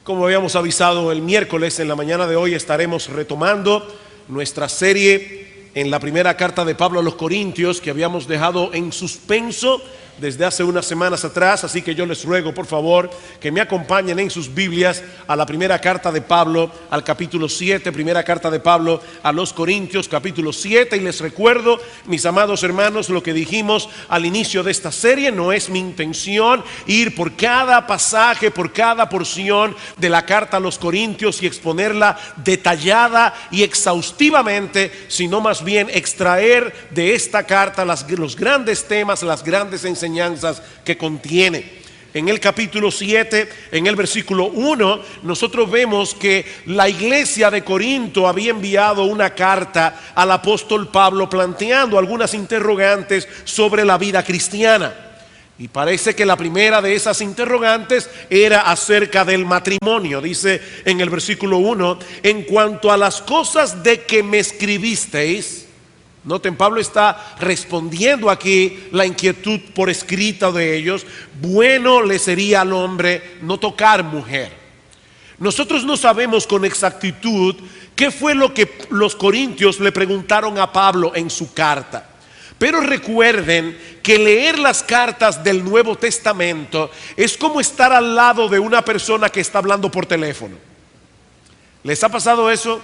Como habíamos avisado el miércoles, en la mañana de hoy estaremos retomando nuestra serie en la primera carta de Pablo a los Corintios, que habíamos dejado en suspenso desde hace unas semanas atrás. Así que yo les ruego por favor que me acompañen en sus Biblias a la primera carta de Pablo, al capítulo 7, primera carta de Pablo a los Corintios, capítulo 7. Y les recuerdo, mis amados hermanos, lo que dijimos al inicio de esta serie: no es mi intención ir por cada pasaje, por cada porción de la carta a los Corintios y exponerla detallada y exhaustivamente, sino más bien extraer de esta carta los grandes temas, las grandes enseñanzas que contiene. En el capítulo 7, en el versículo 1, nosotros vemos que la iglesia de Corinto había enviado una carta al apóstol Pablo planteando algunas interrogantes sobre la vida cristiana. Y parece que la primera de esas interrogantes era acerca del matrimonio. Dice en el versículo 1: en cuanto a las cosas de que me escribisteis. Noten, Pablo está respondiendo aquí la inquietud por escrita de ellos. Bueno le sería al hombre no tocar mujer. Nosotros no sabemos con exactitud qué fue lo que los corintios le preguntaron a Pablo en su carta. Pero recuerden que leer las cartas del Nuevo Testamento es como estar al lado de una persona que está hablando por teléfono. ¿Les ha pasado eso?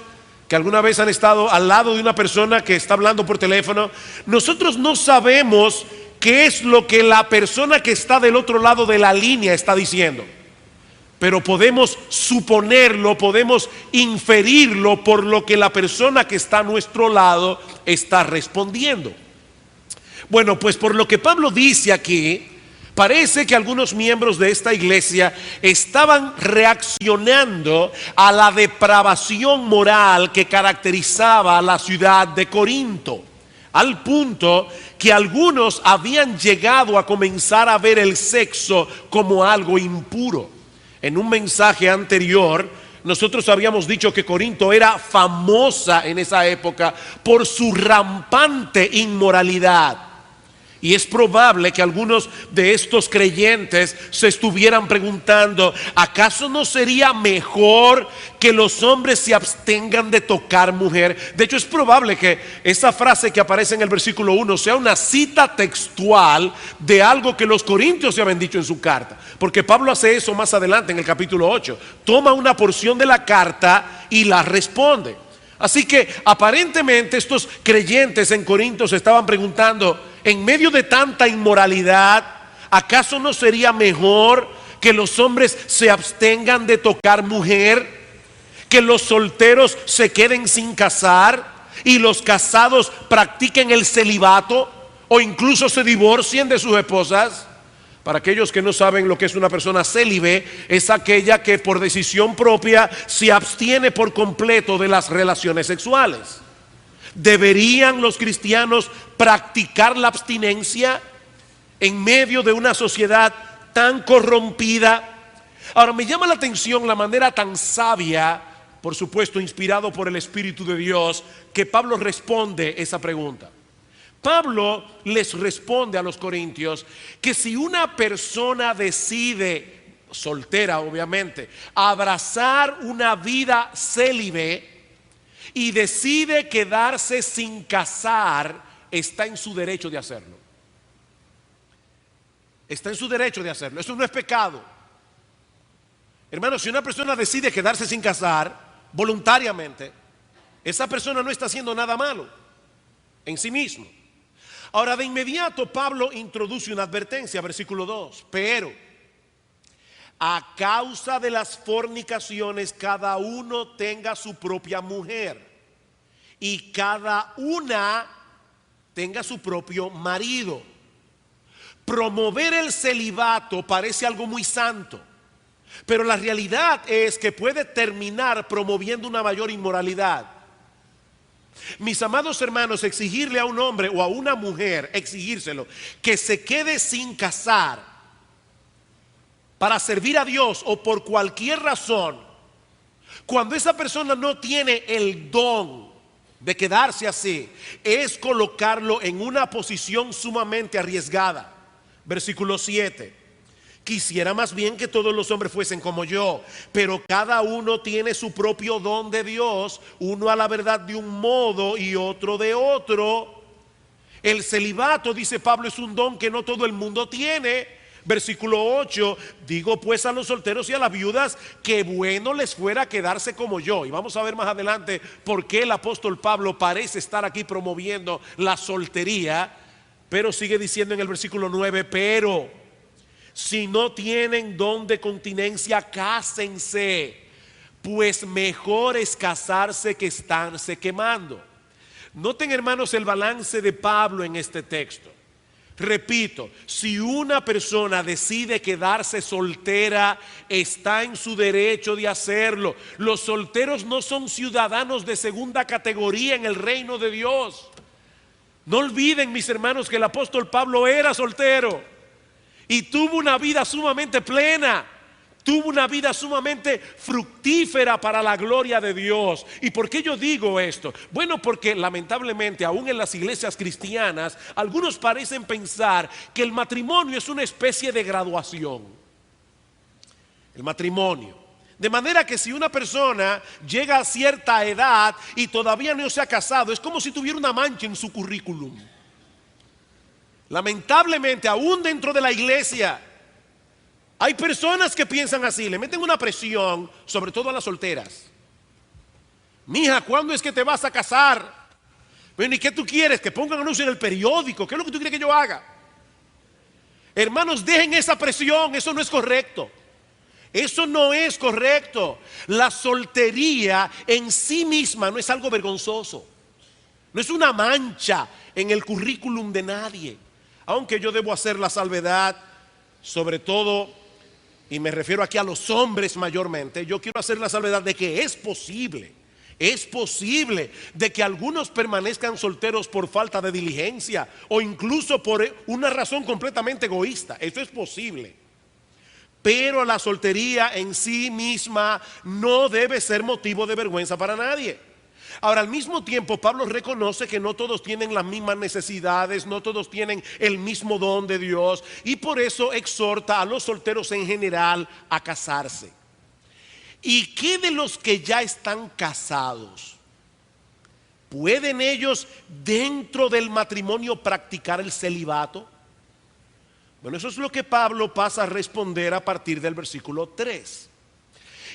Que alguna vez han estado al lado de una persona que está hablando por teléfono. Nosotros no sabemos qué es lo que la persona que está del otro lado de la línea está diciendo, pero podemos suponerlo, podemos inferirlo por lo que la persona que está a nuestro lado está respondiendo. Bueno, pues por lo que Pablo dice aquí, parece que algunos miembros de esta iglesia estaban reaccionando a la depravación moral que caracterizaba a la ciudad de Corinto, al punto que algunos habían llegado a comenzar a ver el sexo como algo impuro. En un mensaje anterior, nosotros habíamos dicho que Corinto era famosa en esa época por su rampante inmoralidad. Y es probable que algunos de estos creyentes se estuvieran preguntando: ¿acaso no sería mejor que los hombres se abstengan de tocar mujer? De hecho, es probable que esa frase que aparece en el versículo 1 sea una cita textual de algo que los corintios se habían dicho en su carta, porque Pablo hace eso más adelante en el capítulo 8. Toma una porción de la carta y la responde. Así que aparentemente estos creyentes en Corinto se estaban preguntando: en medio de tanta inmoralidad, ¿acaso no sería mejor que los hombres se abstengan de tocar mujer? ¿Que los solteros se queden sin casar y los casados practiquen el celibato o incluso se divorcien de sus esposas? Para aquellos que no saben lo que es una persona célibe, es aquella que por decisión propia se abstiene por completo de las relaciones sexuales. ¿Deberían los cristianos practicar la abstinencia en medio de una sociedad tan corrompida? Ahora, me llama la atención la manera tan sabia, por supuesto inspirado por el Espíritu de Dios, que Pablo responde esa pregunta. Pablo les responde a los corintios que si una persona decide, soltera obviamente, abrazar una vida célibe y decide quedarse sin casar, está en su derecho de hacerlo. Está en su derecho de hacerlo. Eso no es pecado. Hermanos, si una persona decide quedarse sin casar voluntariamente, esa persona no está haciendo nada malo en sí mismo. Ahora, de inmediato Pablo introduce una advertencia, versículo 2: pero a causa de las fornicaciones cada uno tenga su propia mujer y cada una tenga su propio marido. Promover el celibato parece algo muy santo, pero la realidad es que puede terminar promoviendo una mayor inmoralidad. Mis amados hermanos, exigirle a un hombre o a una mujer, exigírselo, que se quede sin casar para servir a Dios o por cualquier razón, cuando esa persona no tiene el don de quedarse así, es colocarlo en una posición sumamente arriesgada. Versículo 7: Quisiera más bien que todos los hombres fuesen como yo, pero cada uno tiene su propio don de Dios, uno a la verdad de un modo y otro de otro. El celibato, dice Pablo, es un don que no todo el mundo tiene. Versículo 8, digo pues a los solteros y a las viudas que bueno les fuera quedarse como yo. Y vamos a ver más adelante por qué el apóstol Pablo parece estar aquí promoviendo la soltería. Pero sigue diciendo en el versículo 9, pero si no tienen don de continencia, cásense, pues mejor es casarse que estarse quemando. Noten, hermanos, el balance de Pablo en este texto. Repito, si una persona decide quedarse soltera, está en su derecho de hacerlo. Los solteros no son ciudadanos de segunda categoría en el reino de Dios. No olviden, mis hermanos, que el apóstol Pablo era soltero y tuvo una vida sumamente plena. Tuvo una vida sumamente fructífera para la gloria de Dios. ¿Y por qué yo digo esto? Bueno, porque lamentablemente aún en las iglesias cristianas algunos parecen pensar que el matrimonio es una especie de graduación. El matrimonio. De manera que si una persona llega a cierta edad y todavía no se ha casado, es como si tuviera una mancha en su currículum. Lamentablemente aún dentro de la iglesia hay personas que piensan así, le meten una presión, sobre todo a las solteras. Mija, ¿cuándo es que te vas a casar? Bueno, ¿y qué tú quieres? Que pongan anuncio en el periódico. ¿Qué es lo que tú quieres que yo haga? Hermanos, dejen esa presión, eso no es correcto. Eso no es correcto. La soltería en sí misma no es algo vergonzoso. No es una mancha en el currículum de nadie. Aunque yo debo hacer la salvedad, sobre todo, y me refiero aquí a los hombres mayormente, yo quiero hacer la salvedad de que es posible de que algunos permanezcan solteros por falta de diligencia o incluso por una razón completamente egoísta. Eso es posible. Pero la soltería en sí misma no debe ser motivo de vergüenza para nadie. Ahora, al mismo tiempo, Pablo reconoce que no todos tienen las mismas necesidades, no todos tienen el mismo don de Dios, y por eso exhorta a los solteros en general a casarse. ¿Y qué de los que ya están casados? ¿Pueden ellos dentro del matrimonio practicar el celibato? Bueno, eso es lo que Pablo pasa a responder a partir del versículo 3.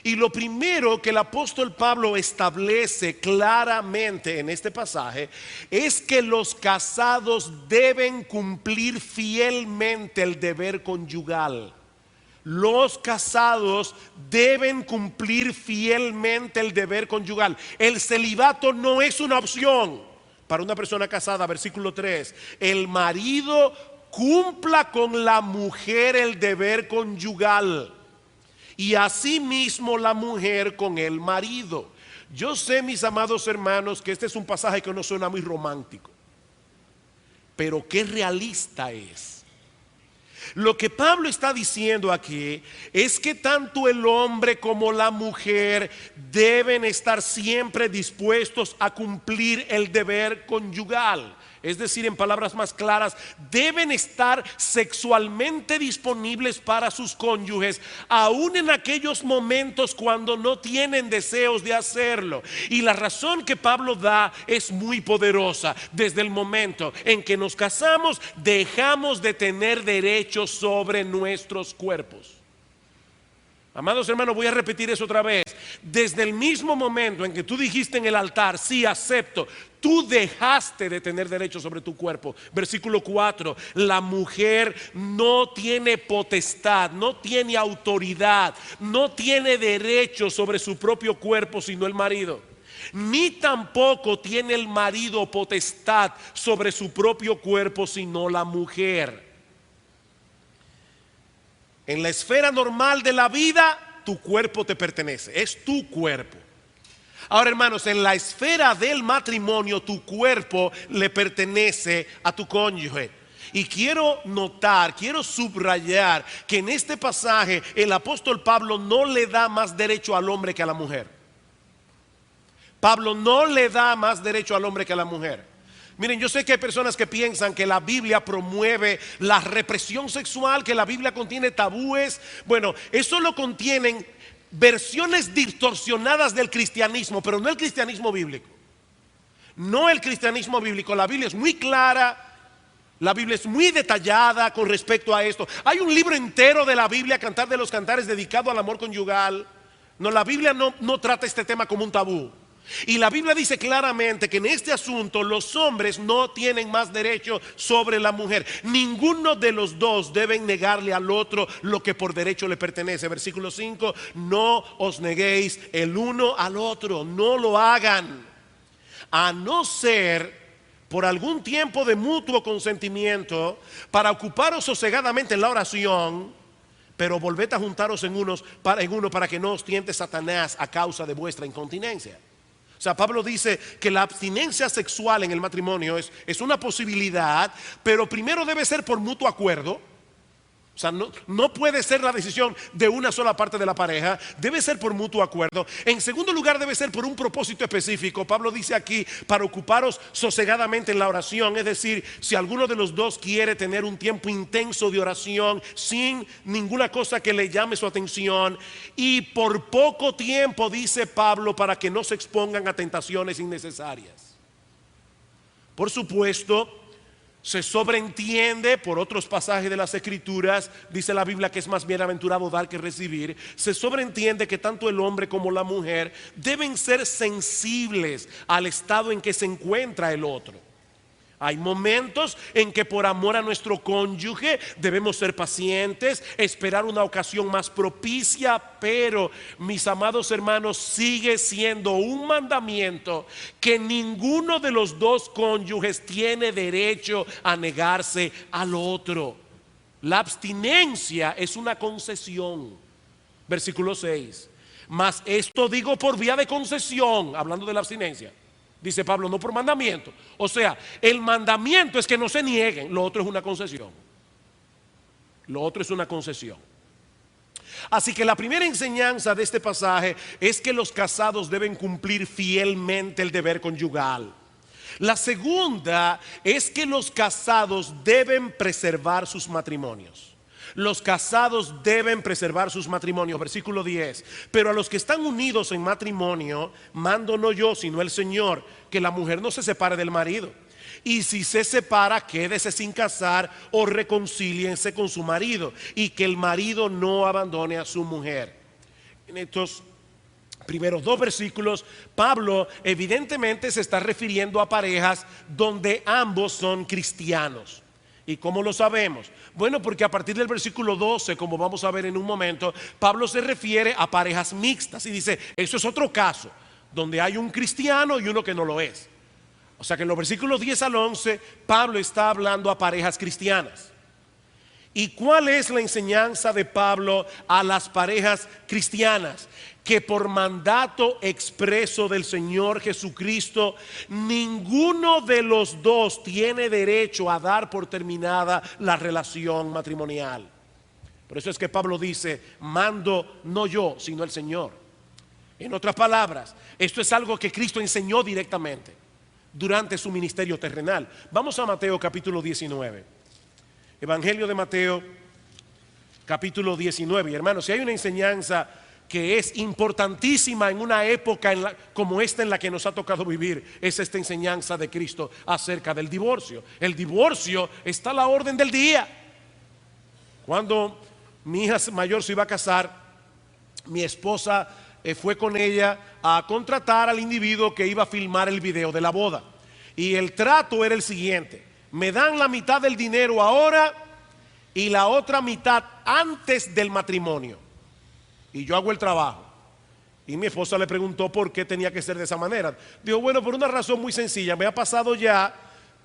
Y lo primero que el apóstol Pablo establece claramente en este pasaje es que los casados deben cumplir fielmente el deber conyugal. Los casados deben cumplir fielmente el deber conyugal. El celibato no es una opción para una persona casada. Versículo 3. El marido cumpla con la mujer el deber conyugal, y asimismo la mujer con el marido. Yo sé, mis amados hermanos, que este es un pasaje que no suena muy romántico, pero qué realista es. Lo que Pablo está diciendo aquí es que tanto el hombre como la mujer deben estar siempre dispuestos a cumplir el deber conyugal. Es decir, en palabras más claras, deben estar sexualmente disponibles para sus cónyuges, aún en aquellos momentos cuando no tienen deseos de hacerlo. Y la razón que Pablo da es muy poderosa. Desde el momento en que nos casamos, dejamos de tener derechos sobre nuestros cuerpos. Amados hermanos, voy a repetir eso otra vez. Desde el mismo momento en que tú dijiste en el altar, sí, acepto, tú dejaste de tener derecho sobre tu cuerpo. Versículo 4, la mujer no tiene potestad, no tiene autoridad, no tiene derecho sobre su propio cuerpo sino el marido. Ni tampoco tiene el marido potestad sobre su propio cuerpo sino la mujer. En la esfera normal de la vida, tu cuerpo te pertenece, es tu cuerpo. Ahora, hermanos, en la esfera del matrimonio, tu cuerpo le pertenece a tu cónyuge. Y quiero notar, quiero subrayar que en este pasaje el apóstol Pablo no le da más derecho al hombre que a la mujer. Pablo no le da más derecho al hombre que a la mujer. Miren, yo sé que hay personas que piensan que la Biblia promueve la represión sexual, que la Biblia contiene tabúes. Bueno, eso lo contienen versiones distorsionadas del cristianismo, pero no el cristianismo bíblico. No el cristianismo bíblico. La Biblia es muy clara, la Biblia es muy detallada con respecto a esto. Hay un libro entero de la Biblia, Cantar de los Cantares, dedicado al amor conyugal. No, la Biblia no trata este tema como un tabú. Y la Biblia dice claramente que en este asunto los hombres no tienen más derecho sobre la mujer. Ninguno de los dos deben negarle al otro lo que por derecho le pertenece. Versículo 5, no os neguéis el uno al otro, no lo hagan, a no ser por algún tiempo de mutuo consentimiento, para ocuparos sosegadamente en la oración, pero volved a juntaros en uno para que no os tiente Satanás a causa de vuestra incontinencia. O sea, Pablo dice que la abstinencia sexual en el matrimonio es una posibilidad, pero primero debe ser por mutuo acuerdo. O sea, no puede ser la decisión de una sola parte de la pareja, debe ser por mutuo acuerdo. En segundo lugar, debe ser por un propósito específico. Pablo dice aquí, para ocuparos sosegadamente en la oración. Es decir, si alguno de los dos quiere tener un tiempo intenso de oración sin ninguna cosa que le llame su atención, y por poco tiempo, dice Pablo, para que no se expongan a tentaciones innecesarias. Por supuesto, se sobreentiende por otros pasajes de las Escrituras, dice la Biblia que es más bienaventurado dar que recibir. Se sobreentiende que tanto el hombre como la mujer deben ser sensibles al estado en que se encuentra el otro. Hay momentos en que por amor a nuestro cónyuge debemos ser pacientes, esperar una ocasión más propicia, pero mis amados hermanos, sigue siendo un mandamiento que ninguno de los dos cónyuges tiene derecho a negarse al otro. La abstinencia es una concesión. Versículo 6. Mas esto digo por vía de concesión, hablando de la abstinencia. Dice Pablo, no por mandamiento. O sea, el mandamiento es que no se nieguen. Lo otro es una concesión. Lo otro es una concesión. Así que la primera enseñanza de este pasaje es que los casados deben cumplir fielmente el deber conyugal. La segunda es que los casados deben preservar sus matrimonios. Los casados deben preservar sus matrimonios. Versículo 10. Pero a los que están unidos en matrimonio, mando no yo, sino el Señor, que la mujer no se separe del marido. Y si se separa, quédese sin casar o reconcíliense con su marido. Y que el marido no abandone a su mujer. En estos primeros dos versículos, Pablo evidentemente se está refiriendo a parejas donde ambos son cristianos. ¿Y cómo lo sabemos? Bueno, porque a partir del versículo 12, como vamos a ver en un momento, Pablo se refiere a parejas mixtas y dice, eso es otro caso, donde hay un cristiano y uno que no lo es. O sea que en los versículos 10 al 11, Pablo está hablando a parejas cristianas. ¿Y cuál es la enseñanza de Pablo a las parejas cristianas? Que por mandato expreso del Señor Jesucristo, ninguno de los dos tiene derecho a dar por terminada la relación matrimonial. Por eso es que Pablo dice, mando no yo, sino el Señor. En otras palabras, esto es algo que Cristo enseñó directamente durante su ministerio terrenal. Vamos a Mateo capítulo 19. Evangelio de Mateo capítulo 19. Y hermanos, si hay una enseñanza que es importantísima en una época como esta en la que nos ha tocado vivir, es esta enseñanza de Cristo acerca del divorcio. El divorcio está a la orden del día. Cuando mi hija mayor se iba a casar, mi esposa fue con ella a contratar al individuo que iba a filmar el video de la boda. Y el trato era el siguiente: me dan la mitad del dinero ahora y la otra mitad antes del matrimonio. Y yo hago el trabajo. Y mi esposa le preguntó por qué tenía que ser de esa manera. Dijo, bueno, por una razón muy sencilla. Me ha pasado ya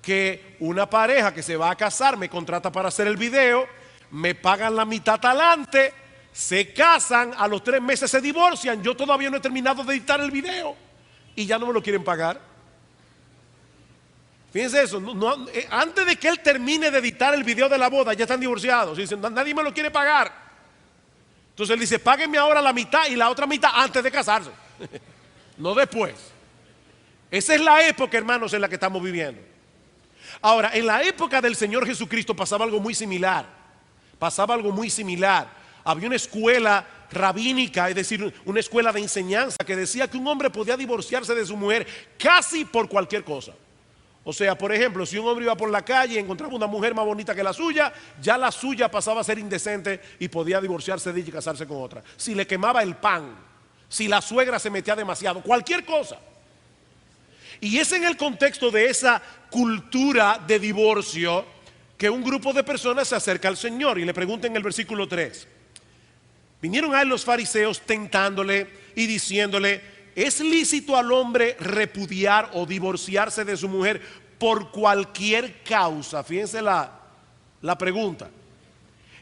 que una pareja que se va a casar me contrata para hacer el video, me pagan la mitad adelante, se casan, a los 3 meses se divorcian. Yo todavía no he terminado de editar el video y ya no me lo quieren pagar. Fíjense eso, antes de que él termine de editar el video de la boda, ya están divorciados. Y dicen, nadie me lo quiere pagar. Entonces él dice, páguenme ahora la mitad y la otra mitad antes de casarse. No después. Esa es la época, hermanos, en la que estamos viviendo. Ahora, en la época del Señor Jesucristo pasaba algo muy similar. Había una escuela rabínica, es decir, una escuela de enseñanza que decía que un hombre podía divorciarse de su mujer casi por cualquier cosa. O sea, por ejemplo, si un hombre iba por la calle y encontraba una mujer más bonita que la suya, ya la suya pasaba a ser indecente y podía divorciarse de ella y casarse con otra. Si le quemaba el pan, si la suegra se metía demasiado, cualquier cosa. Y es en el contexto de esa cultura de divorcio que un grupo de personas se acerca al Señor y le pregunta en el versículo 3. Vinieron a él los fariseos tentándole y diciéndole: ¿es lícito al hombre repudiar o divorciarse de su mujer por cualquier causa? Fíjense la pregunta.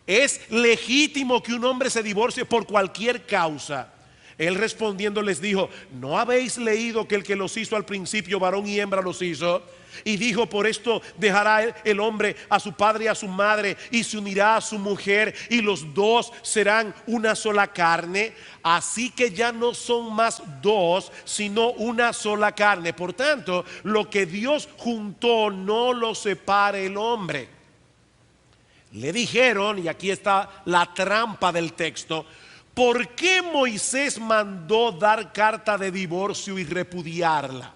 ¿Es legítimo que un hombre se divorcie por cualquier causa? Él respondiendo les dijo: ¿no habéis leído que el que los hizo al principio, varón y hembra los hizo? Y dijo: por esto dejará el hombre a su padre y a su madre y se unirá a su mujer y los dos serán una sola carne. Así que ya no son más dos, sino una sola carne. Por tanto, lo que Dios juntó no lo separe el hombre. Le dijeron, y aquí está la trampa del texto: ¿por qué Moisés mandó dar carta de divorcio y repudiarla?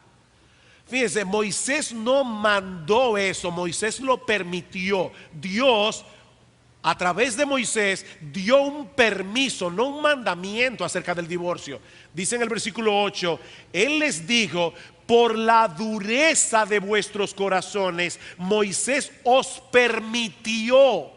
Fíjense, Moisés no mandó eso, Moisés lo permitió. Dios, a través de Moisés, dio un permiso, no un mandamiento acerca del divorcio. Dice en el versículo 8, Él les dijo: por la dureza de vuestros corazones, Moisés os permitió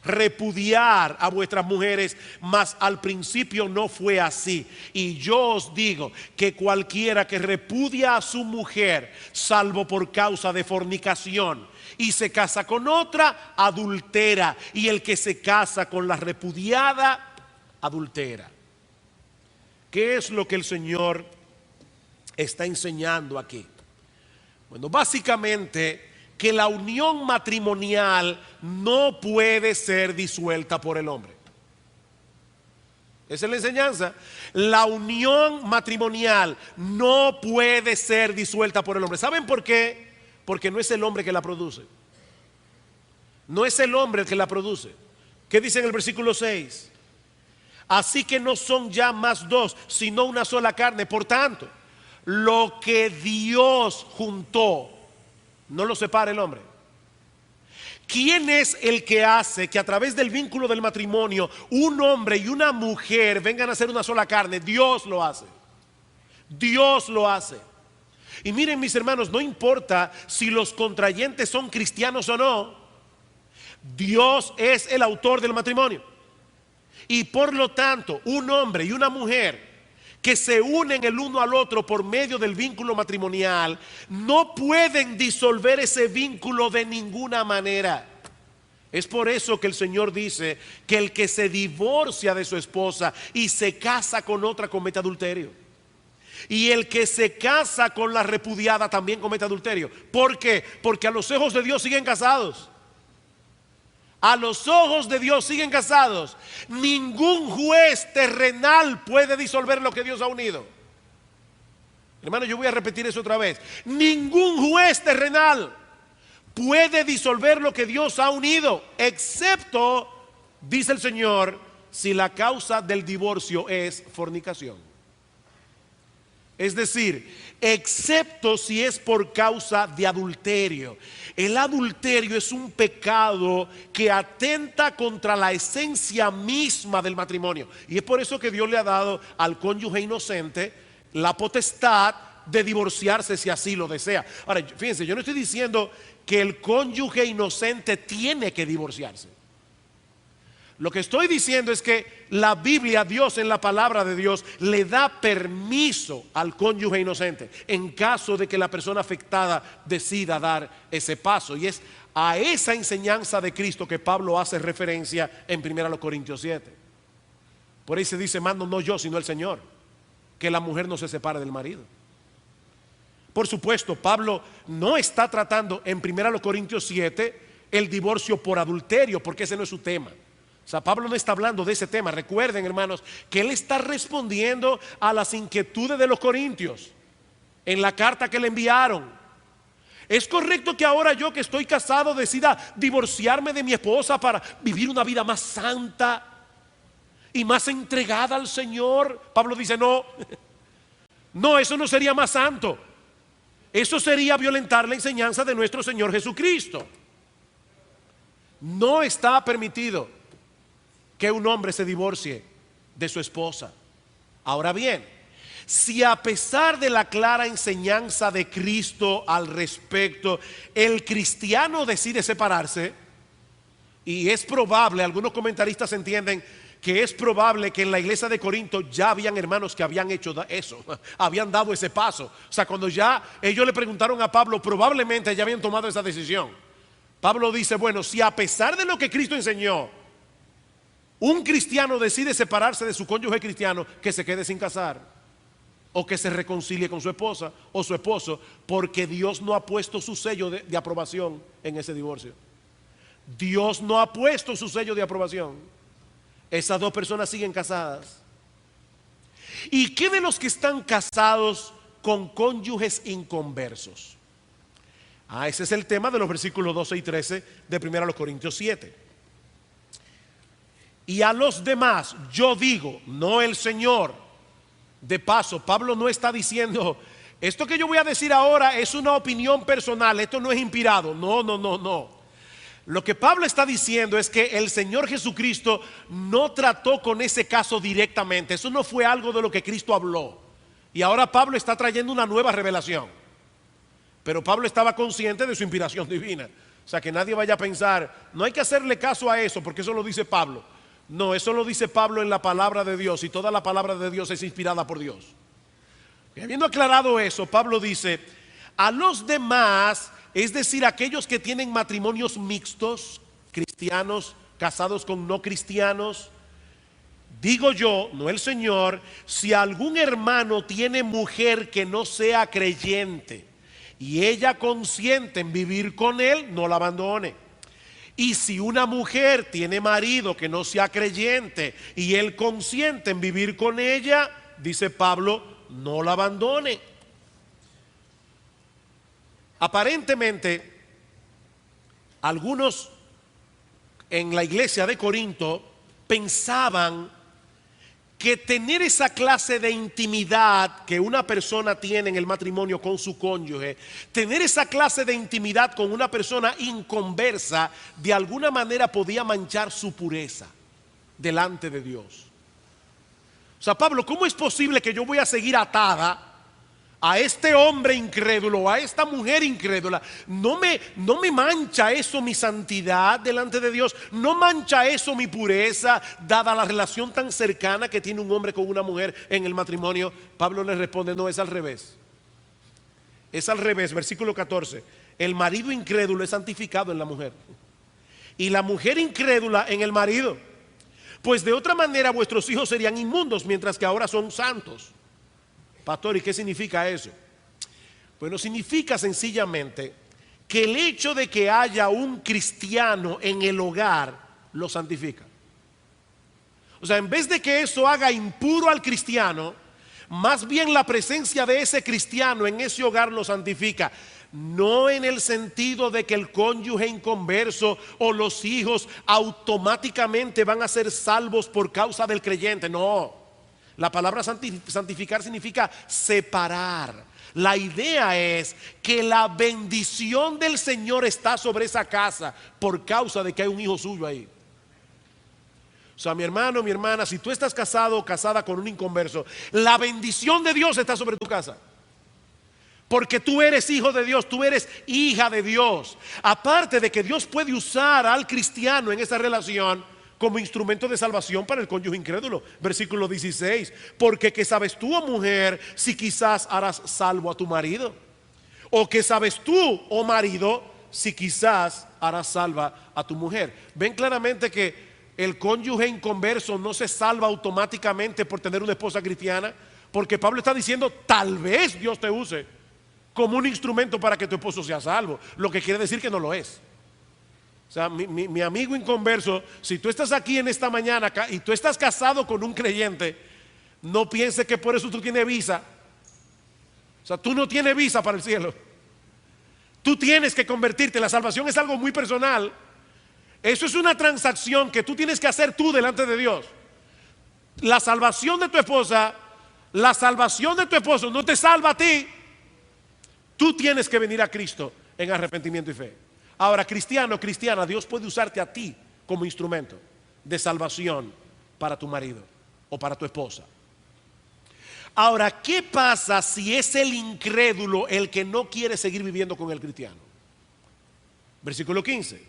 repudiar a vuestras mujeres, mas al principio no fue así. Y yo os digo que cualquiera que repudia a su mujer, salvo por causa de fornicación, y se casa con otra, adultera, y el que se casa con la repudiada, adultera. ¿Qué es lo que el Señor está enseñando aquí? Bueno, básicamente que la unión matrimonial no puede ser disuelta por el hombre. Esa es la enseñanza. La unión matrimonial no puede ser disuelta por el hombre. ¿Saben por qué? Porque no es el hombre que la produce. No es el hombre el que la produce. ¿Qué dice en el versículo 6? Así que no son ya más dos, sino una sola carne. Por tanto, lo que Dios juntó, no lo separa el hombre. ¿Quién es el que hace que a través del vínculo del matrimonio un hombre y una mujer vengan a ser una sola carne? Dios lo hace. Dios lo hace. Y miren, mis hermanos, no importa si los contrayentes son cristianos o no, Dios es el autor del matrimonio. Y por lo tanto, un hombre y una mujer que se unen el uno al otro por medio del vínculo matrimonial, no pueden disolver ese vínculo de ninguna manera. Es por eso que el Señor dice que el que se divorcia de su esposa y se casa con otra comete adulterio. Y el que se casa con la repudiada también comete adulterio. ¿Por qué? Porque a los ojos de Dios siguen casados. A los ojos de Dios siguen casados. Ningún juez terrenal puede disolver lo que Dios ha unido. Hermano, yo voy a repetir eso otra vez. Ningún juez terrenal puede disolver lo que Dios ha unido, excepto, dice el Señor, si la causa del divorcio es fornicación. Es decir, excepto si es por causa de adulterio. El adulterio es un pecado que atenta contra la esencia misma del matrimonio. Y es por eso que Dios le ha dado al cónyuge inocente la potestad de divorciarse si así lo desea. Ahora, fíjense, yo no estoy diciendo que el cónyuge inocente tiene que divorciarse. Lo que estoy diciendo es que la Biblia, Dios en la palabra de Dios, le da permiso al cónyuge inocente en caso de que la persona afectada decida dar ese paso. Y es a esa enseñanza de Cristo que Pablo hace referencia en 1 Corintios 7. Por ahí se dice: mando no yo sino el Señor, que la mujer no se separe del marido. Por supuesto, Pablo no está tratando en 1 Corintios 7 el divorcio por adulterio, porque ese no es su tema. O sea, Pablo no está hablando de ese tema. Recuerden, hermanos, que él está respondiendo a las inquietudes de los corintios en la carta que le enviaron. ¿Es correcto que ahora yo, que estoy casado, decida divorciarme de mi esposa para vivir una vida más santa y más entregada al Señor? Pablo dice, no, no, eso no sería más santo. Eso sería violentar la enseñanza de nuestro Señor Jesucristo. No está permitido que un hombre se divorcie de su esposa. Ahora bien, si a pesar de la clara enseñanza de Cristo al respecto, el cristiano decide separarse, y es probable, algunos comentaristas entienden que es probable que en la iglesia de Corinto ya habían hermanos que habían hecho eso, habían dado ese paso. O sea, cuando ya ellos le preguntaron a Pablo, probablemente ya habían tomado esa decisión. Pablo dice, bueno, si a pesar de lo que Cristo enseñó, un cristiano decide separarse de su cónyuge cristiano, que se quede sin casar, o que se reconcilie con su esposa o su esposo, porque Dios no ha puesto su sello de aprobación en ese divorcio. Dios no ha puesto su sello de aprobación. Esas dos personas siguen casadas. ¿Y qué de los que están casados con cónyuges inconversos? Ese es el tema de los versículos 12 y 13 de 1 Corintios 7. Y a los demás yo digo, no el Señor. De paso, Pablo no está diciendo, esto que yo voy a decir ahora es una opinión personal, esto no es inspirado. No. Lo que Pablo está diciendo es que el Señor Jesucristo no trató con ese caso directamente. Eso no fue algo de lo que Cristo habló. Y ahora Pablo está trayendo una nueva revelación. Pero Pablo estaba consciente de su inspiración divina. O sea, que nadie vaya a pensar, no hay que hacerle caso a eso porque eso lo dice Pablo. No, eso lo dice Pablo en la palabra de Dios, y toda la palabra de Dios es inspirada por Dios. Y habiendo aclarado eso, Pablo dice, a los demás, es decir, aquellos que tienen matrimonios mixtos, cristianos casados con no cristianos, digo yo, no el Señor, si algún hermano tiene mujer que no sea creyente y ella consiente en vivir con él, no la abandone. Y si una mujer tiene marido que no sea creyente y él consiente en vivir con ella, dice Pablo, no la abandone. Aparentemente, algunos en la iglesia de Corinto pensaban que tener esa clase de intimidad que una persona tiene en el matrimonio con su cónyuge, tener esa clase de intimidad con una persona inconversa, de alguna manera podía manchar su pureza delante de Dios. O sea, Pablo, ¿cómo es posible que yo voy a seguir atada a este hombre incrédulo, a esta mujer incrédula? No me mancha eso mi santidad delante de Dios, no mancha eso mi pureza, dada la relación tan cercana que tiene un hombre con una mujer en el matrimonio. Pablo le responde, no, es al revés. Es al revés, versículo 14. El marido incrédulo es santificado en la mujer, y la mujer incrédula en el marido. Pues de otra manera vuestros hijos serían inmundos, mientras que ahora son santos. Pastor, ¿y qué significa eso? Bueno, significa sencillamente que el hecho de que haya un cristiano en el hogar lo santifica. O sea, en vez de que eso haga impuro al cristiano, más bien la presencia de ese cristiano en ese hogar lo santifica. No en el sentido de que el cónyuge inconverso o los hijos automáticamente van a ser salvos por causa del creyente, no. La palabra santificar significa separar. La idea es que la bendición del Señor está sobre esa casa por causa de que hay un hijo suyo ahí. O sea, mi hermano, mi hermana, si tú estás casado o casada con un inconverso, la bendición de Dios está sobre tu casa. Porque tú eres hijo de Dios, tú eres hija de Dios. Aparte de que Dios puede usar al cristiano en esa relación como instrumento de salvación para el cónyuge incrédulo. Versículo 16. Porque ¿qué sabes tú, oh mujer, si quizás harás salvo a tu marido? ¿O qué sabes tú, oh marido, si quizás harás salva a tu mujer? Ven claramente que el cónyuge inconverso no se salva automáticamente por tener una esposa cristiana, porque Pablo está diciendo, tal vez Dios te use como un instrumento para que tu esposo sea salvo, lo que quiere decir que no lo es. O sea, mi amigo inconverso, si tú estás aquí en esta mañana y tú estás casado con un creyente, no pienses que por eso tú tienes visa. O sea, tú no tienes visa para el cielo. Tú tienes que convertirte. La salvación es algo muy personal. Eso es una transacción que tú tienes que hacer tú delante de Dios. La salvación de tu esposa, la salvación de tu esposo no te salva a ti. Tú tienes que venir a Cristo en arrepentimiento y fe. Ahora, cristiano, cristiana, Dios puede usarte a ti como instrumento de salvación para tu marido o para tu esposa. Ahora, ¿qué pasa si es el incrédulo el que no quiere seguir viviendo con el cristiano? Versículo 15.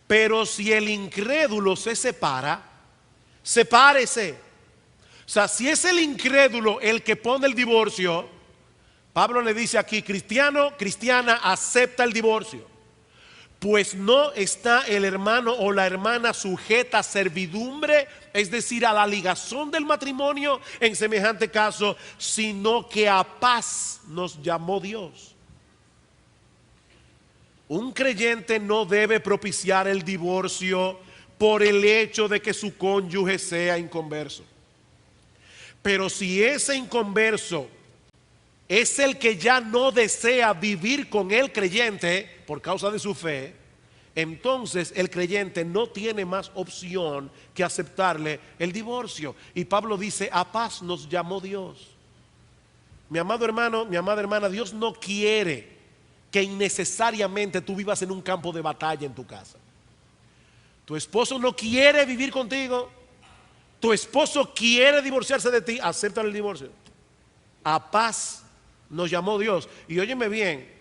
Pero si el incrédulo se separa, sepárese. O sea, si es el incrédulo el que pone el divorcio, Pablo le dice aquí, cristiano, cristiana, acepta el divorcio. Pues no está el hermano o la hermana sujeta a servidumbre, es decir, a la ligazón del matrimonio en semejante caso, sino que a paz nos llamó Dios. Un creyente no debe propiciar el divorcio por el hecho de que su cónyuge sea inconverso. Pero si ese inconverso es el que ya no desea vivir con el creyente por causa de su fe, entonces el creyente no tiene más opción que aceptarle el divorcio. Y Pablo dice, a paz nos llamó Dios. Mi amado hermano, mi amada hermana, Dios no quiere que innecesariamente tú vivas en un campo de batalla en tu casa. Tu esposo no quiere vivir contigo, tu esposo quiere divorciarse de ti, acepta el divorcio. A paz nos llamó Dios. Y óyeme bien,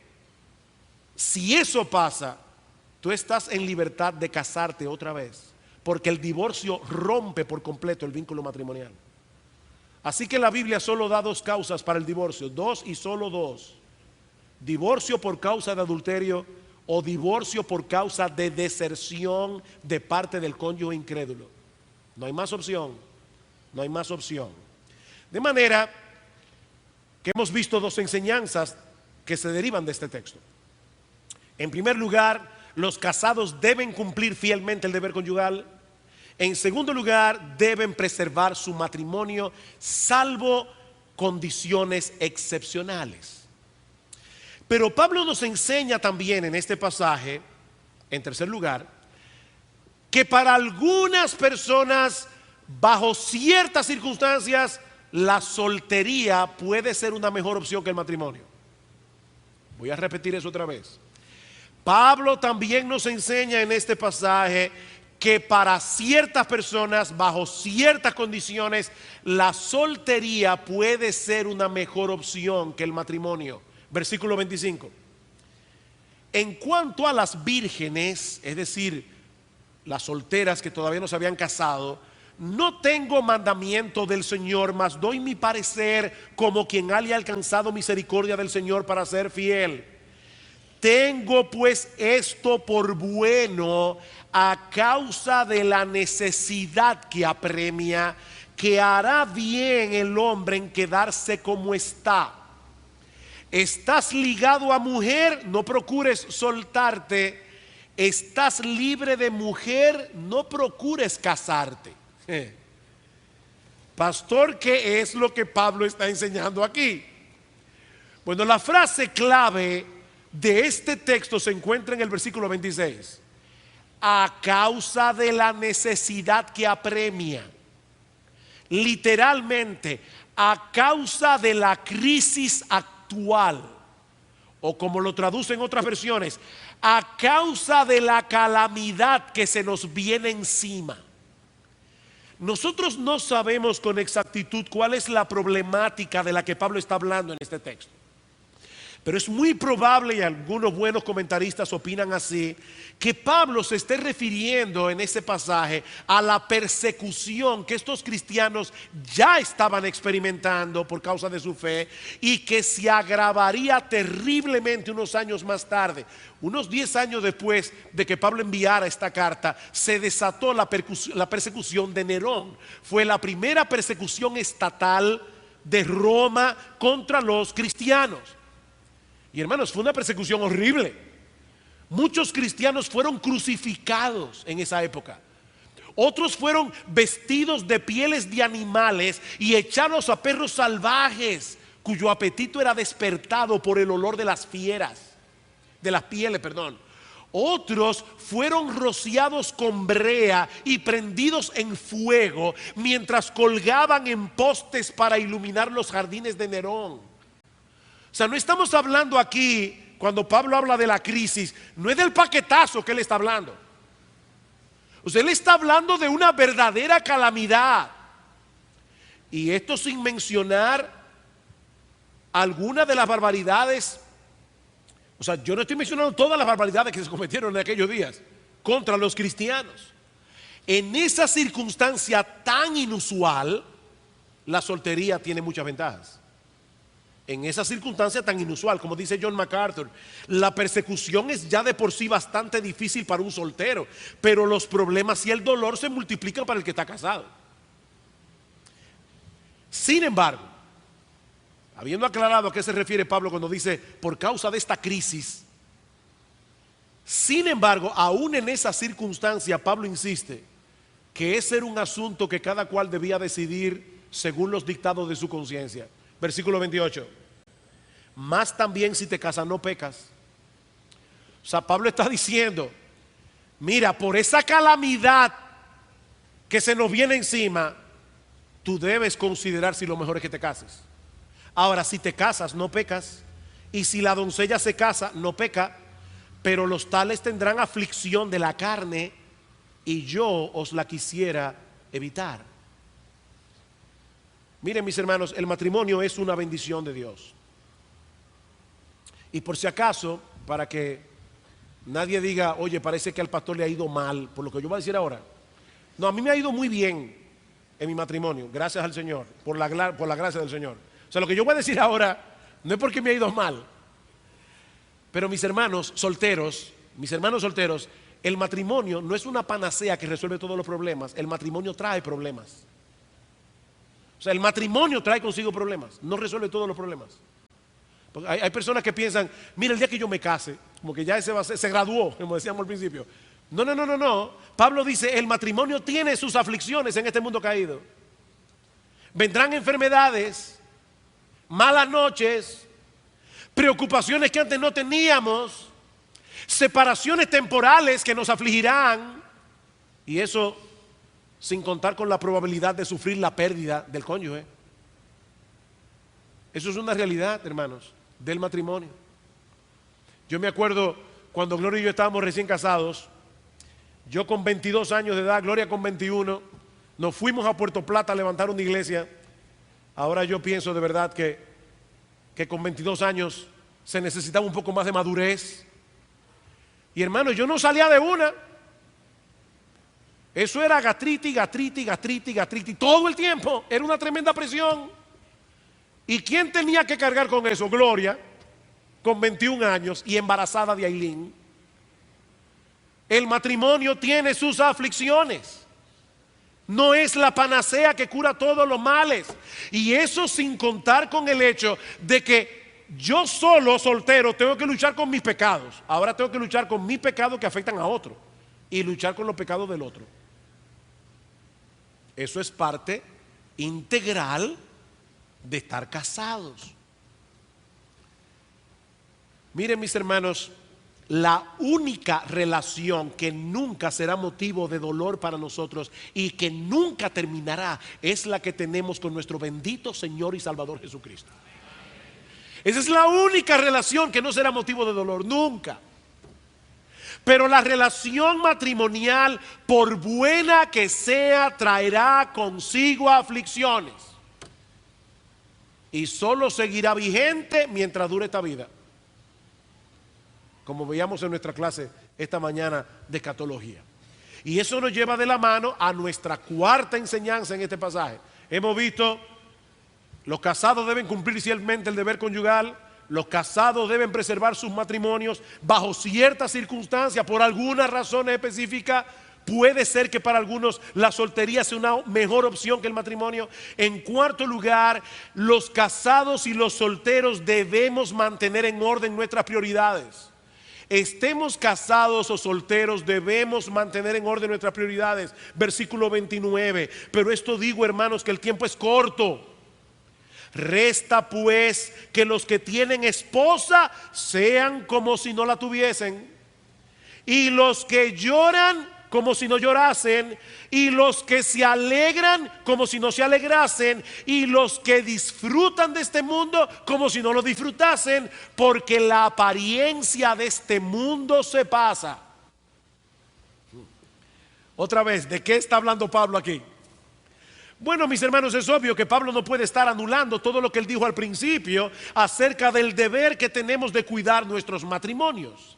si eso pasa, tú estás en libertad de casarte otra vez, porque el divorcio rompe por completo el vínculo matrimonial. Así que la Biblia solo da dos causas para el divorcio, dos y solo dos: divorcio por causa de adulterio o divorcio por causa de deserción de parte del cónyuge incrédulo. No hay más opción, no hay más opción. De manera que hemos visto dos enseñanzas que se derivan de este texto. En primer lugar, los casados deben cumplir fielmente el deber conyugal. En segundo lugar, deben preservar su matrimonio salvo condiciones excepcionales. Pero Pablo nos enseña también en este pasaje, en tercer lugar, que para algunas personas, bajo ciertas circunstancias, la soltería puede ser una mejor opción que el matrimonio. Voy a repetir eso otra vez. Pablo también nos enseña en este pasaje que para ciertas personas, bajo ciertas condiciones, la soltería puede ser una mejor opción que el matrimonio. Versículo 25. En cuanto a las vírgenes, es decir, las solteras que todavía no se habían casado, no tengo mandamiento del Señor, mas doy mi parecer como quien haya alcanzado misericordia del Señor para ser fiel. Tengo pues esto por bueno a causa de la necesidad que apremia, que hará bien el hombre en quedarse como está. Estás ligado a mujer, no procures soltarte. Estás libre de mujer, no procures casarte. Pastor, ¿qué es lo que Pablo está enseñando aquí? Bueno, la frase clave de este texto se encuentra en el versículo 26. A causa de la necesidad que apremia. Literalmente, a causa de la crisis actual. O como lo traducen otras versiones, a causa de la calamidad que se nos viene encima. Nosotros no sabemos con exactitud cuál es la problemática de la que Pablo está hablando en este texto. Pero es muy probable, y algunos buenos comentaristas opinan así, que Pablo se esté refiriendo en ese pasaje a la persecución que estos cristianos ya estaban experimentando por causa de su fe y que se agravaría terriblemente unos años más tarde. Unos 10 años después de que Pablo enviara esta carta, se desató la persecución de Nerón. Fue la primera persecución estatal de Roma contra los cristianos. Y hermanos, fue una persecución horrible. Muchos cristianos fueron crucificados en esa época. Otros fueron vestidos de pieles de animales y echados a perros salvajes, cuyo apetito era despertado por el olor de las fieras. de las pieles, perdón. Otros fueron rociados con brea y prendidos en fuego mientras colgaban en postes para iluminar los jardines de Nerón. O sea, no estamos hablando aquí, cuando Pablo habla de la crisis, no es del paquetazo que él está hablando. O sea, él está hablando de una verdadera calamidad. Y esto sin mencionar algunas de las barbaridades. O sea, yo no estoy mencionando todas las barbaridades que se cometieron en aquellos días contra los cristianos. En esa circunstancia tan inusual, la soltería tiene muchas ventajas. En esa circunstancia tan inusual, como dice John MacArthur, la persecución es ya de por sí bastante difícil para un soltero, pero los problemas y el dolor se multiplican para el que está casado. Sin embargo, habiendo aclarado a qué se refiere Pablo cuando dice por causa de esta crisis, sin embargo, aún en esa circunstancia, Pablo insiste que ese era un asunto que cada cual debía decidir según los dictados de su conciencia. Versículo 28. Más también si te casas no pecas. O sea, Pablo está diciendo, mira, por esa calamidad que se nos viene encima, tú debes considerar si lo mejor es que te cases. Ahora, si te casas, no pecas. Y si la doncella se casa, no peca. Pero los tales tendrán aflicción de la carne, y yo os la quisiera evitar. Miren, mis hermanos, el matrimonio es una bendición de Dios. Y por si acaso, para que nadie diga, oye, parece que al pastor le ha ido mal, por lo que yo voy a decir ahora. No, a mí me ha ido muy bien en mi matrimonio, gracias al Señor, por la gracia del Señor. O sea, lo que yo voy a decir ahora no es porque me ha ido mal, pero mis hermanos solteros, el matrimonio no es una panacea que resuelve todos los problemas. El matrimonio trae problemas. O sea, el matrimonio trae consigo problemas, no resuelve todos los problemas. Porque hay personas que piensan, mira, el día que yo me case, como que ya se graduó, como decíamos al principio. No. Pablo dice, el matrimonio tiene sus aflicciones en este mundo caído. Vendrán enfermedades, malas noches, preocupaciones que antes no teníamos, separaciones temporales que nos afligirán, y eso sin contar con la probabilidad de sufrir la pérdida del cónyuge. Eso es una realidad, hermanos, del matrimonio. Yo me acuerdo cuando Gloria y yo estábamos recién casados, yo con 22 años de edad, Gloria con 21, nos fuimos a Puerto Plata a levantar una iglesia. Ahora yo pienso de verdad que con 22 años se necesitaba un poco más de madurez. Y hermano, yo no salía de una. Eso era gastritis todo el tiempo. Era una tremenda presión. ¿Y quién tenía que cargar con eso? Gloria, con 21 años y embarazada de Ailín. El matrimonio tiene sus aflicciones. No es la panacea que cura todos los males. Y eso sin contar con el hecho de que yo solo, soltero, tengo que luchar con mis pecados. Ahora tengo que luchar con mis pecados que afectan a otro y luchar con los pecados del otro. Eso es parte integral de estar casados. Miren, mis hermanos, la única relación que nunca será motivo de dolor para nosotros y que nunca terminará es la que tenemos con nuestro bendito Señor y Salvador Jesucristo. Esa es la única relación que no será motivo de dolor, nunca. Pero la relación matrimonial, por buena que sea, traerá consigo aflicciones. Y solo seguirá vigente mientras dure esta vida. Como veíamos en nuestra clase esta mañana de escatología. Y eso nos lleva de la mano a nuestra cuarta enseñanza en este pasaje. Hemos visto, los casados deben cumplir fielmente el deber conyugal. Los casados deben preservar sus matrimonios bajo ciertas circunstancias, por alguna razón específica. Puede ser que para algunos la soltería sea una mejor opción que el matrimonio. En cuarto lugar, los casados y los solteros debemos mantener en orden nuestras prioridades. Estemos casados o solteros, debemos mantener en orden nuestras prioridades. Versículo 29. Pero esto digo, hermanos, que el tiempo es corto. Resta pues que los que tienen esposa sean como si no la tuviesen, y los que lloran como si no llorasen, y los que se alegran como si no se alegrasen, y los que disfrutan de este mundo como si no lo disfrutasen, porque la apariencia de este mundo se pasa. Otra vez, ¿de qué está hablando Pablo aquí? Bueno, mis hermanos, es obvio que Pablo no puede estar anulando todo lo que él dijo al principio acerca del deber que tenemos de cuidar nuestros matrimonios.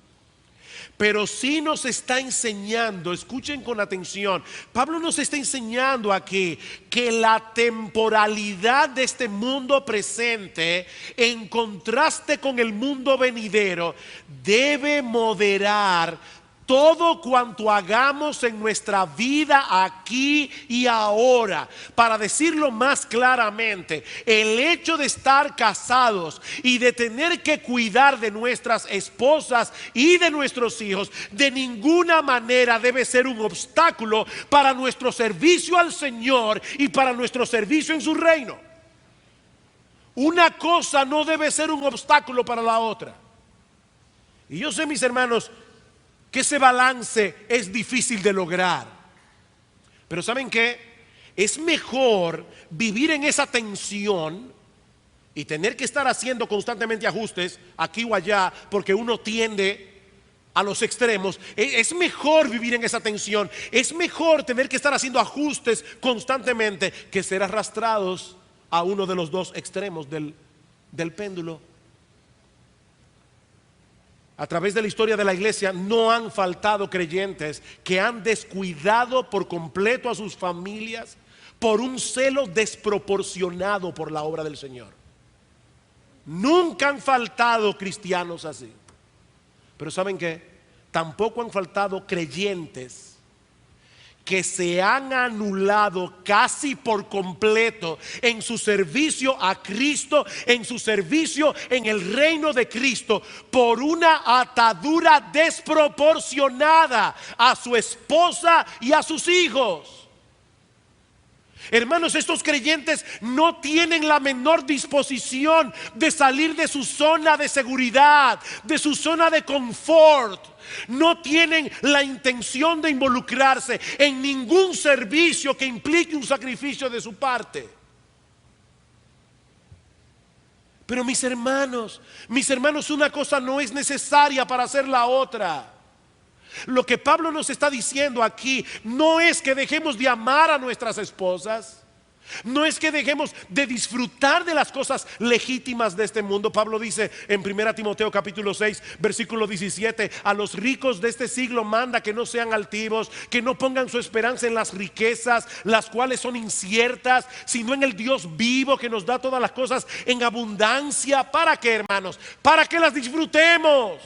Pero sí nos está enseñando, escuchen con atención, Pablo nos está enseñando aquí que la temporalidad de este mundo presente, en contraste con el mundo venidero, debe moderar todo cuanto hagamos en nuestra vida aquí y ahora. Para decirlo más claramente, el hecho de estar casados y de tener que cuidar de nuestras esposas y de nuestros hijos, de ninguna manera debe ser un obstáculo para nuestro servicio al Señor y para nuestro servicio en su reino. Una cosa no debe ser un obstáculo para la otra. Y yo sé, mis hermanos, que ese balance es difícil de lograr. Pero ¿saben qué? Es mejor vivir en esa tensión y tener que estar haciendo constantemente ajustes aquí o allá, porque uno tiende a los extremos. Es mejor vivir en esa tensión. Es mejor tener que estar haciendo ajustes constantemente que ser arrastrados a uno de los dos extremos del péndulo. A través de la historia de la iglesia no han faltado creyentes que han descuidado por completo a sus familias por un celo desproporcionado por la obra del Señor. Nunca han faltado cristianos así. Pero ¿saben qué? Tampoco han faltado creyentes que se han anulado casi por completo en su servicio a Cristo, en su servicio en el reino de Cristo, por una atadura desproporcionada a su esposa y a sus hijos. Hermanos, estos creyentes no tienen la menor disposición de salir de su zona de seguridad, de su zona de confort. No tienen la intención de involucrarse en ningún servicio que implique un sacrificio de su parte. Pero mis hermanos, una cosa no es necesaria para hacer la otra. Lo que Pablo nos está diciendo aquí no es que dejemos de amar a nuestras esposas, no es que dejemos de disfrutar de las cosas legítimas de este mundo. Pablo dice en 1 Timoteo capítulo 6 versículo 17: a los ricos de este siglo manda que no sean altivos, que no pongan su esperanza en las riquezas, las cuales son inciertas, sino en el Dios vivo que nos da todas las cosas en abundancia. ¿Para qué, hermanos? Para que las disfrutemos.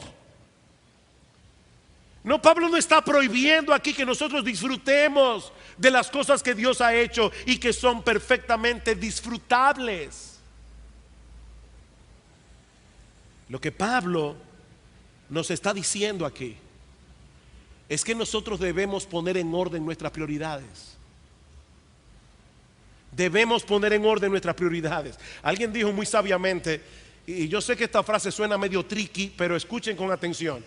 No, Pablo no está prohibiendo aquí que nosotros disfrutemos de las cosas que Dios ha hecho y que son perfectamente disfrutables. Lo que Pablo nos está diciendo aquí es que nosotros debemos poner en orden nuestras prioridades. Debemos poner en orden nuestras prioridades. Alguien dijo muy sabiamente, y yo sé que esta frase suena medio tricky, pero escuchen con atención.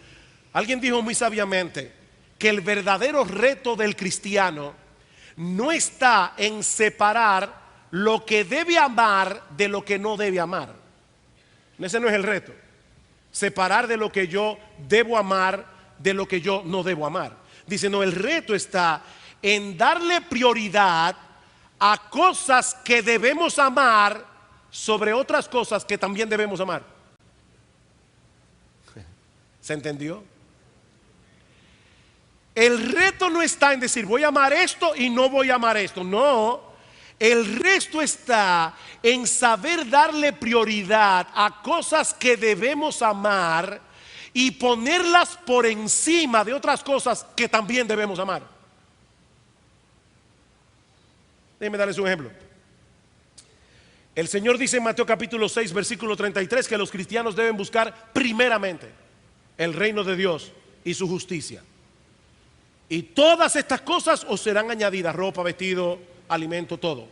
Alguien dijo muy sabiamente que el verdadero reto del cristiano no está en separar lo que debe amar de lo que no debe amar. Ese no es el reto. Separar de lo que yo debo amar de lo que yo no debo amar. Dice, no, el reto está en darle prioridad a cosas que debemos amar sobre otras cosas que también debemos amar. ¿Se entendió? El reto no está en decir voy a amar esto y no voy a amar esto. No, el resto está en saber darle prioridad a cosas que debemos amar y ponerlas por encima de otras cosas que también debemos amar. Déjenme darles un ejemplo. El Señor dice en Mateo capítulo 6 versículo 33 que los cristianos deben buscar primeramente el reino de Dios y su justicia. Y todas estas cosas os serán añadidas: ropa, vestido, alimento, todo.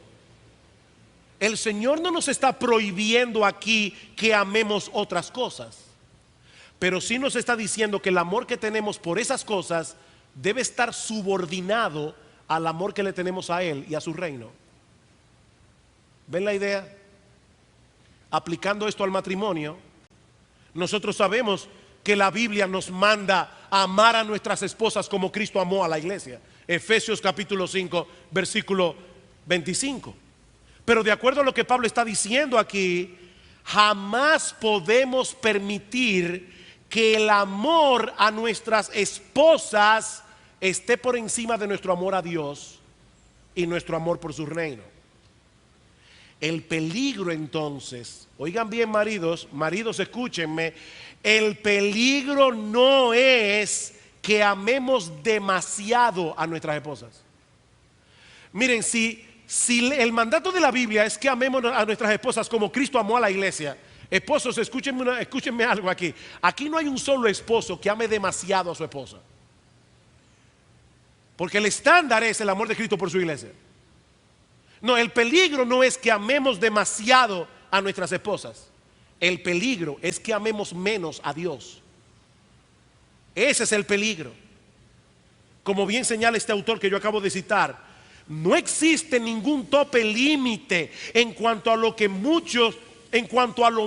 El Señor no nos está prohibiendo aquí que amemos otras cosas, pero sí nos está diciendo que el amor que tenemos por esas cosas debe estar subordinado al amor que le tenemos a Él y a su reino. ¿Ven la idea? Aplicando esto al matrimonio, nosotros sabemos que la Biblia nos manda a amar a nuestras esposas como Cristo amó a la iglesia. Efesios capítulo 5, versículo 25. Pero de acuerdo a lo que Pablo está diciendo aquí, jamás podemos permitir que el amor a nuestras esposas esté por encima de nuestro amor a Dios y nuestro amor por su reino. El peligro entonces, oigan bien maridos, escúchenme, el peligro no es que amemos demasiado a nuestras esposas. Miren, si el mandato de la Biblia es que amemos a nuestras esposas como Cristo amó a la iglesia, esposos, escúchenme algo aquí. Aquí no hay un solo esposo que ame demasiado a su esposa, porque el estándar es el amor de Cristo por su iglesia. No, el peligro no es que amemos demasiado a nuestras esposas. El peligro es que amemos menos a Dios. Ese es el peligro. Como bien señala este autor que yo acabo de citar, no existe ningún tope límite en cuanto a lo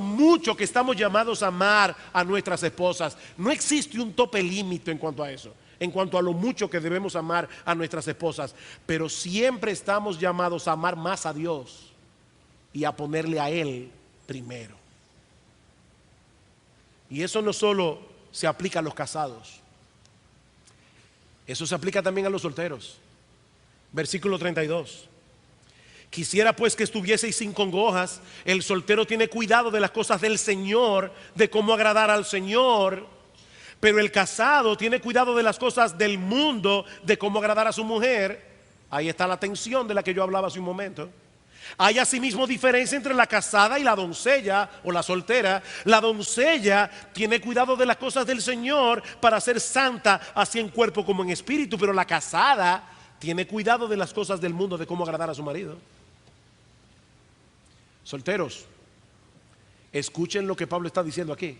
mucho que estamos llamados a amar a nuestras esposas. No existe un tope límite en cuanto a eso, en cuanto a lo mucho que debemos amar a nuestras esposas. Pero siempre estamos llamados a amar más a Dios y a ponerle a Él primero. Y eso no solo se aplica a los casados, eso se aplica también a los solteros. Versículo 32. Quisiera pues que estuvieseis sin congojas. El soltero tiene cuidado de las cosas del Señor, de cómo agradar al Señor. Pero el casado tiene cuidado de las cosas del mundo, de cómo agradar a su mujer. Ahí está la tensión de la que yo hablaba hace un momento. Hay asimismo diferencia entre la casada y la doncella o la soltera. La doncella tiene cuidado de las cosas del Señor para ser santa, así en cuerpo como en espíritu. Pero la casada tiene cuidado de las cosas del mundo, de cómo agradar a su marido. Solteros, escuchen lo que Pablo está diciendo aquí.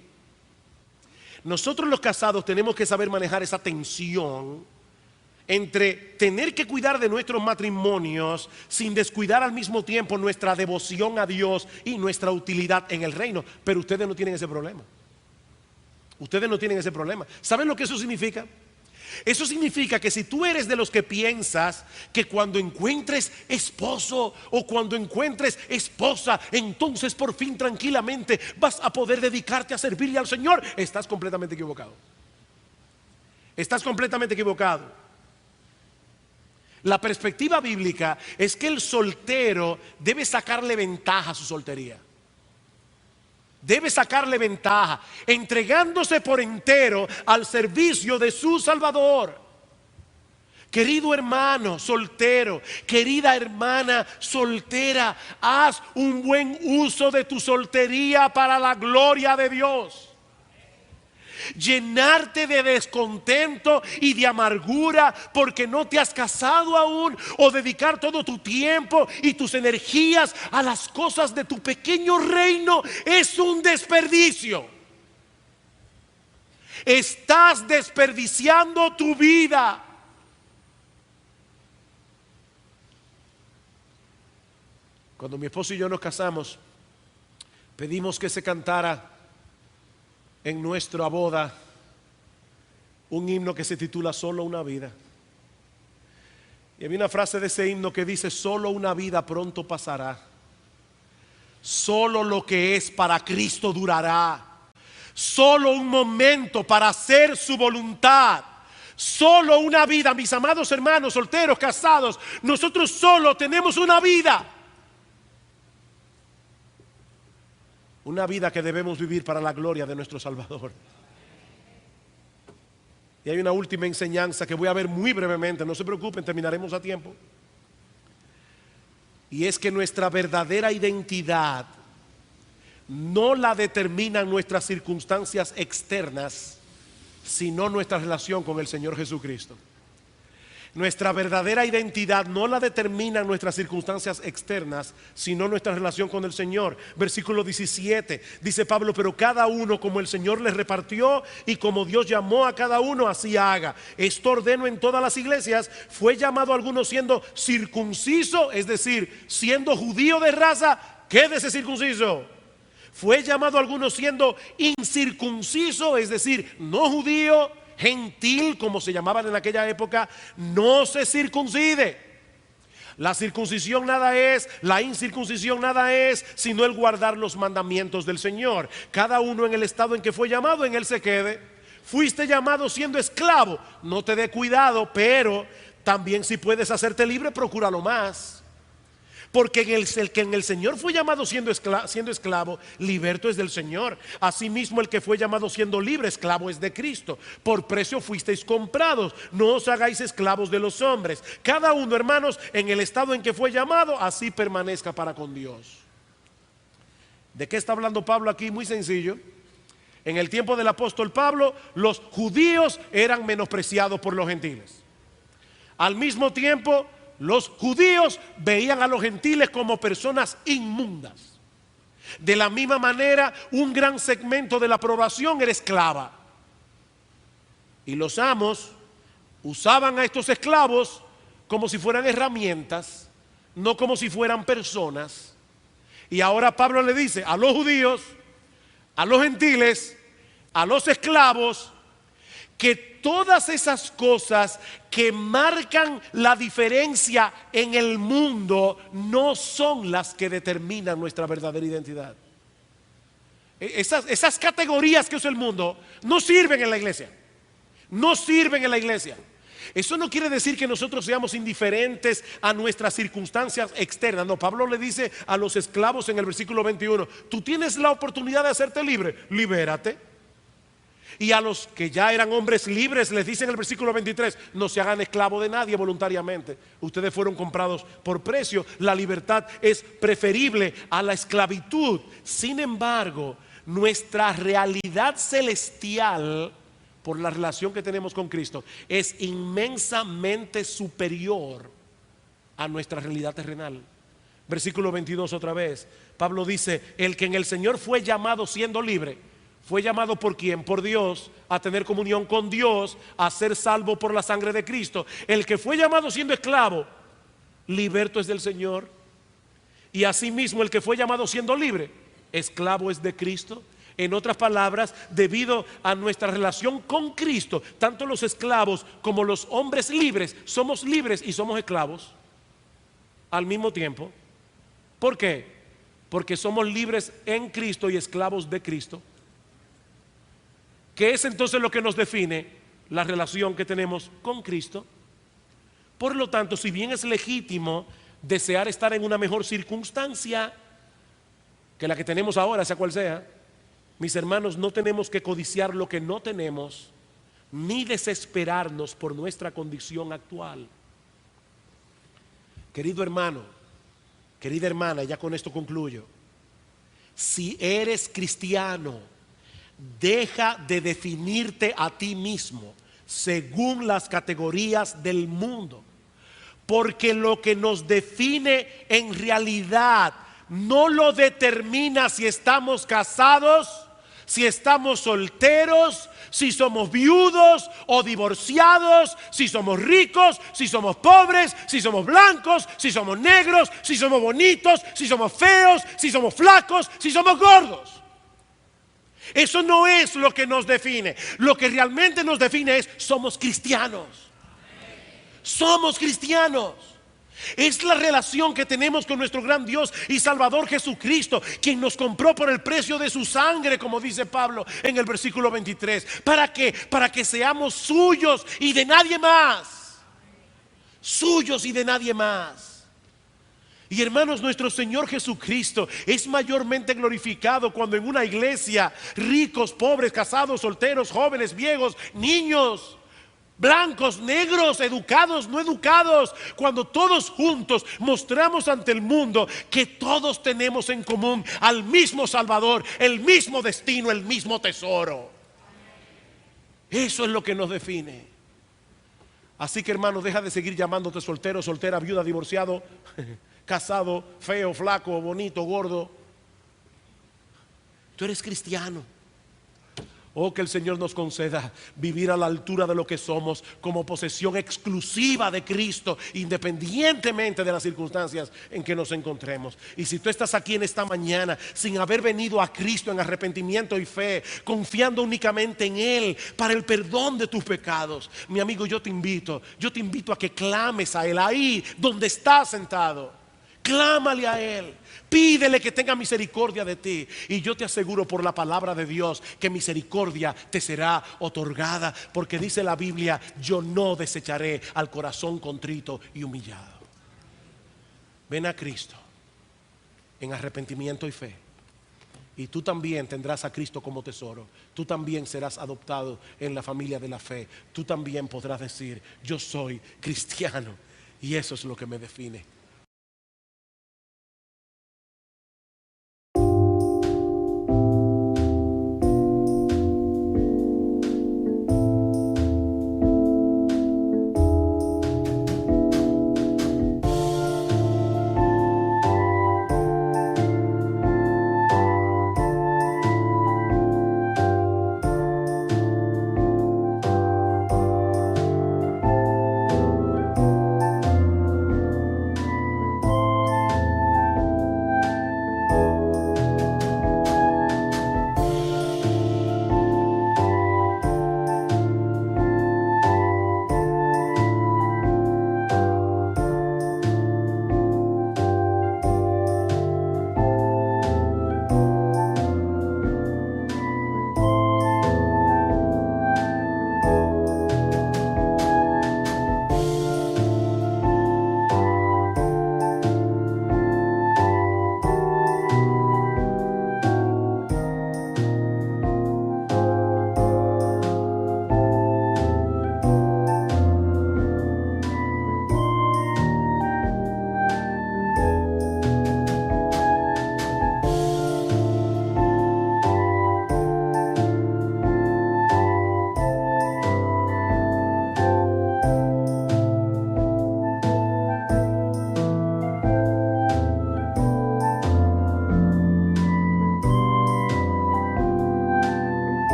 Nosotros los casados tenemos que saber manejar esa tensión entre tener que cuidar de nuestros matrimonios sin descuidar al mismo tiempo nuestra devoción a Dios y nuestra utilidad en el reino. Pero ustedes no tienen ese problema. Ustedes no tienen ese problema. ¿Saben lo que eso significa? Eso significa que si tú eres de los que piensas que cuando encuentres esposo o cuando encuentres esposa, entonces por fin tranquilamente vas a poder dedicarte a servirle al Señor, estás completamente equivocado. Estás completamente equivocado. La perspectiva bíblica es que el soltero debe sacarle ventaja a su soltería. Debe sacarle ventaja, entregándose por entero al servicio de su Salvador. Querido hermano soltero, querida hermana soltera, haz un buen uso de tu soltería para la gloria de Dios. Llenarte de descontento y de amargura porque no te has casado aún, o dedicar todo tu tiempo y tus energías a las cosas de tu pequeño reino, es un desperdicio. Estás desperdiciando tu vida. Cuando mi esposo y yo nos casamos, pedimos que se cantara en nuestra boda un himno que se titula Solo una vida. Y había una frase de ese himno que dice: solo una vida pronto pasará, solo lo que es para Cristo durará, solo un momento para hacer su voluntad, solo una vida. Mis amados hermanos solteros, casados, nosotros solo tenemos una vida. Una vida que debemos vivir para la gloria de nuestro Salvador. Y hay una última enseñanza que voy a ver muy brevemente, no se preocupen, terminaremos a tiempo. Y es que nuestra verdadera identidad no la determinan nuestras circunstancias externas, sino nuestra relación con el Señor Jesucristo. Nuestra verdadera identidad no la determinan nuestras circunstancias externas, sino nuestra relación con el Señor. Versículo 17, dice Pablo: pero cada uno como el Señor les repartió y como Dios llamó a cada uno, así haga. Esto ordeno en todas las iglesias. Fue llamado a algunos siendo circunciso, es decir, siendo judío de raza, quédese circunciso. Fue llamado a algunos siendo incircunciso, es decir, no judío, gentil, como se llamaban en aquella época, no se circuncide. La circuncisión nada es, la incircuncisión nada es, sino el guardar los mandamientos del Señor. Cada uno en el estado en que fue llamado, en él se quede. Fuiste llamado siendo esclavo, no te dé cuidado, pero también si puedes hacerte libre, procúralo más. Porque el que en el Señor fue llamado siendo esclavo, liberto es del Señor. Asimismo, el que fue llamado siendo libre, esclavo es de Cristo. Por precio fuisteis comprados, no os hagáis esclavos de los hombres. Cada uno, hermanos, en el estado en que fue llamado, así permanezca para con Dios. ¿De qué está hablando Pablo aquí? Muy sencillo. En el tiempo del apóstol Pablo, los judíos eran menospreciados por los gentiles. Al mismo tiempo, los judíos veían a los gentiles como personas inmundas. De la misma manera, un gran segmento de la población era esclava. Y los amos usaban a estos esclavos como si fueran herramientas, no como si fueran personas. Y ahora Pablo le dice a los judíos, a los gentiles, a los esclavos, que todas esas cosas que marcan la diferencia en el mundo no son las que determinan nuestra verdadera identidad. Esas categorías que usa el mundo no sirven en la iglesia. No sirven en la iglesia. Eso no quiere decir que nosotros seamos indiferentes a nuestras circunstancias externas. No, Pablo le dice a los esclavos en el versículo 21: tú tienes la oportunidad de hacerte libre, libérate. Y a los que ya eran hombres libres les dice en el versículo 23: no se hagan esclavos de nadie voluntariamente. Ustedes fueron comprados por precio. La libertad es preferible a la esclavitud. Sin embargo, nuestra realidad celestial, por la relación que tenemos con Cristo, es inmensamente superior a nuestra realidad terrenal. Versículo 22 otra vez. Pablo dice: el que en el Señor fue llamado siendo libre, ¿fue llamado por quién? Por Dios, a tener comunión con Dios, a ser salvo por la sangre de Cristo. El que fue llamado siendo esclavo, liberto es del Señor. Y asimismo el que fue llamado siendo libre, esclavo es de Cristo. En otras palabras, debido a nuestra relación con Cristo, tanto los esclavos como los hombres libres somos libres y somos esclavos al mismo tiempo. ¿Por qué? Porque somos libres en Cristo y esclavos de Cristo. ¿Qué es entonces lo que nos define? La relación que tenemos con Cristo. Por lo tanto, si bien es legítimo desear estar en una mejor circunstancia que la que tenemos ahora, sea cual sea, mis hermanos, no tenemos que codiciar lo que no tenemos, ni desesperarnos por nuestra condición actual. Querido hermano, querida hermana, ya con esto concluyo. Si eres cristiano, deja de definirte a ti mismo según las categorías del mundo, porque lo que nos define en realidad no lo determina si estamos casados, si estamos solteros, si somos viudos o divorciados, si somos ricos, si somos pobres, si somos blancos, si somos negros, si somos bonitos, si somos feos, si somos flacos, si somos gordos. Eso no es lo que nos define. Lo que realmente nos define es: somos cristianos. Somos cristianos. Es la relación que tenemos con nuestro gran Dios y Salvador Jesucristo, quien nos compró por el precio de su sangre, como dice Pablo en el versículo 23. ¿Para qué? Para que seamos suyos y de nadie más. Suyos y de nadie más. Y hermanos, nuestro Señor Jesucristo es mayormente glorificado cuando en una iglesia, ricos, pobres, casados, solteros, jóvenes, viejos, niños, blancos, negros, educados, no educados, cuando todos juntos mostramos ante el mundo que todos tenemos en común al mismo Salvador, el mismo destino, el mismo tesoro. Eso es lo que nos define. Así que, hermano, deja de seguir llamándote soltero, soltera, viuda, divorciado, casado, feo, flaco, bonito, gordo. Tú eres cristiano. Oh, que el Señor nos conceda vivir a la altura de lo que somos, como posesión exclusiva de Cristo, independientemente de las circunstancias en que nos encontremos. Y si tú estás aquí en esta mañana sin haber venido a Cristo en arrepentimiento y fe, confiando únicamente en Él para el perdón de tus pecados, mi amigo, yo te invito a que clames a Él ahí donde estás sentado. Clámale a Él, pídele que tenga misericordia de ti. Y yo te aseguro por la palabra de Dios que misericordia te será otorgada, porque dice la Biblia: yo no desecharé al corazón contrito y humillado. Ven a Cristo en arrepentimiento y fe, y tú también tendrás a Cristo como tesoro. Tú también serás adoptado en la familia de la fe. Tú también podrás decir: yo soy cristiano, y eso es lo que me define.